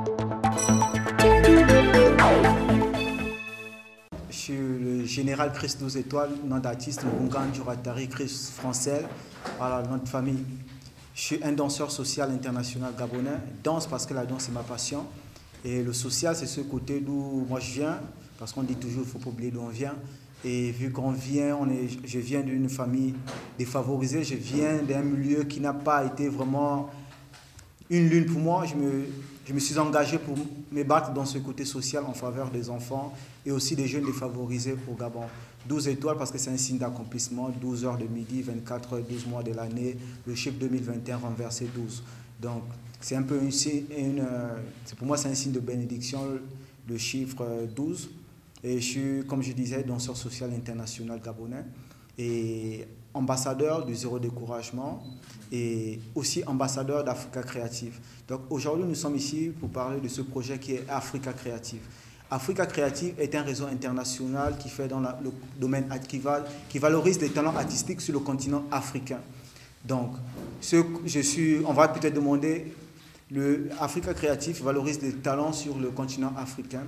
Je suis le général Chris 12 étoiles, nom d'artiste Ngungan Juratari Chris français, voilà, nom de famille. Je suis un danseur social international gabonais. Danse parce que la danse est ma passion. Et le social, c'est ce côté d'où moi je viens, parce qu'on dit toujours qu'il ne faut pas oublier d'où on vient. Et vu qu'on vient, je viens d'une famille défavorisée, je viens d'un milieu qui n'a pas été vraiment une lune pour moi. Je me suis engagé pour me battre dans ce côté social en faveur des enfants et aussi des jeunes défavorisés au Gabon. 12 étoiles parce que c'est un signe d'accomplissement, 12 heures de midi, 24 heures, 12 mois de l'année, le chiffre 2021 renversé 12. Donc c'est un peu pour moi c'est un signe de bénédiction, le chiffre 12. Et je suis, comme je disais, danseur social international gabonais et ambassadeur du Zéro Découragement et aussi ambassadeur d'Africa Créative. Donc aujourd'hui, nous sommes ici pour parler de ce projet qui est Africa Créative. Africa Créative est un réseau international qui fait dans le domaine qui valorise les talents artistiques sur le continent africain. Donc, on va peut-être demander, Africa Créative valorise les talents sur le continent africain.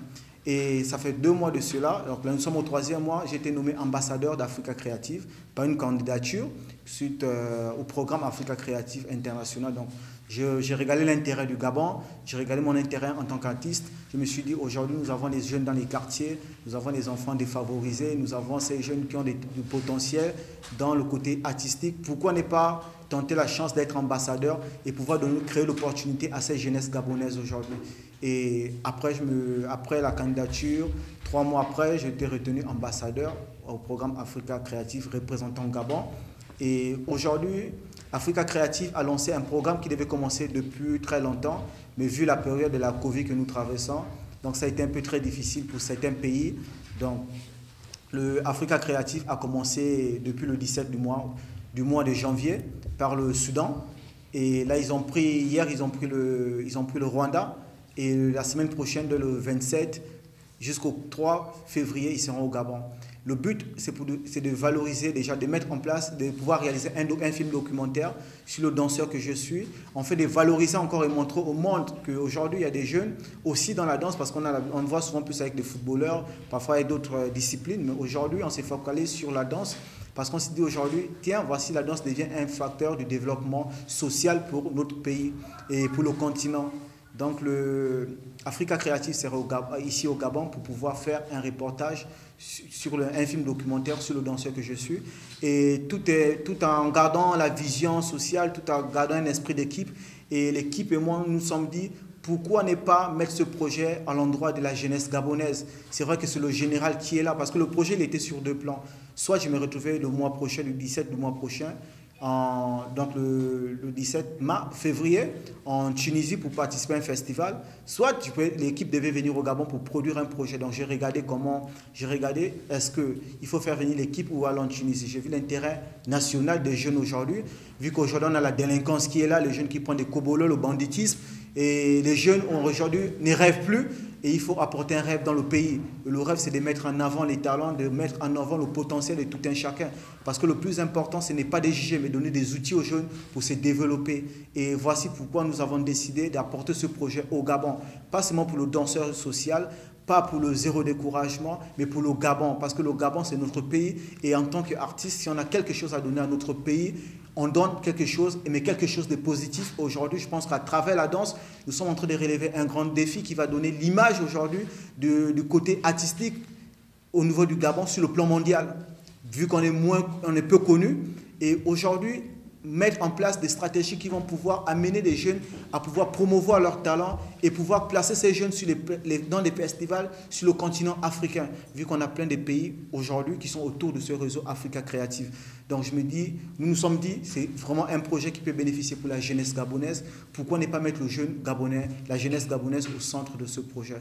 Et ça fait 2 mois de cela, donc là nous sommes au 3e mois, j'ai été nommé ambassadeur d'Africa Créative par une candidature suite au programme Africa Créative International. Donc j'ai régalé l'intérêt du Gabon, j'ai régalé mon intérêt en tant qu'artiste. Je me suis dit aujourd'hui nous avons des jeunes dans les quartiers, nous avons des enfants défavorisés, nous avons ces jeunes qui ont du potentiel dans le côté artistique. Pourquoi ne pas tenter la chance d'être ambassadeur et pouvoir créer l'opportunité à ces jeunesses gabonaises aujourd'hui. Et après la candidature, 3 mois après, j'ai été retenu ambassadeur au programme Africa Créative représentant Gabon. Et aujourd'hui, Africa Créative a lancé un programme qui devait commencer depuis très longtemps, mais vu la période de la Covid que nous traversons, donc ça a été un peu très difficile pour certains pays. Donc, le Africa Créative a commencé depuis le 17 du mois de janvier par le Soudan. Et là, hier, ils ont pris le Rwanda. Et la semaine prochaine, le 27 jusqu'au 3 février, ils seront au Gabon. Le but, c'est de valoriser déjà, de mettre en place, de pouvoir réaliser un film documentaire sur le danseur que je suis. En fait, de valoriser encore et montrer au monde qu'aujourd'hui, il y a des jeunes aussi dans la danse, parce on voit souvent plus avec des footballeurs, parfois avec d'autres disciplines. Mais aujourd'hui, on s'est focalisé sur la danse. Parce qu'on s'est dit aujourd'hui, tiens, voici la danse devient un facteur de développement social pour notre pays et pour le continent. Donc, Africa Créative sera ici au Gabon pour pouvoir faire un reportage sur un film documentaire sur le danseur que je suis. Et tout en gardant la vision sociale, tout en gardant un esprit d'équipe. Et l'équipe et moi, nous nous sommes dit, pourquoi ne pas mettre ce projet à l'endroit de la jeunesse gabonaise? C'est vrai que c'est le général qui est là, parce que le projet il était sur 2 plans. Soit je me retrouvais le mois prochain, le 17 du mois prochain, donc le 17 février en Tunisie pour participer à un festival, soit l'équipe devait venir au Gabon pour produire un projet. Donc j'ai regardé est-ce qu'il faut faire venir l'équipe ou aller en Tunisie. J'ai vu l'intérêt national des jeunes aujourd'hui, vu qu'aujourd'hui on a la délinquance qui est là, les jeunes qui prennent des cobolos, le banditisme, et les jeunes aujourd'hui ne rêvent plus. Et il faut apporter un rêve dans le pays. Le rêve, c'est de mettre en avant les talents, de mettre en avant le potentiel de tout un chacun. Parce que le plus important, ce n'est pas de juger, mais donner des outils aux jeunes pour se développer. Et voici pourquoi nous avons décidé d'apporter ce projet au Gabon. Pas seulement pour le danseur social, pas pour le Zéro Découragement, mais pour le Gabon. Parce que le Gabon, c'est notre pays. Et en tant qu'artiste, si on a quelque chose à donner à notre pays, on donne quelque chose, mais quelque chose de positif. Aujourd'hui, je pense qu'à travers la danse, nous sommes en train de relever un grand défi qui va donner l'image aujourd'hui du côté artistique au niveau du Gabon sur le plan mondial. Vu qu'on est peu connu. Et aujourd'hui, mettre en place des stratégies qui vont pouvoir amener les jeunes à pouvoir promouvoir leurs talents et pouvoir placer ces jeunes dans les festivals sur le continent africain, vu qu'on a plein de pays aujourd'hui qui sont autour de ce réseau Africa Créative. Donc nous nous sommes dit, c'est vraiment un projet qui peut bénéficier pour la jeunesse gabonaise. Pourquoi ne pas mettre le jeune gabonais, la jeunesse gabonaise au centre de ce projet?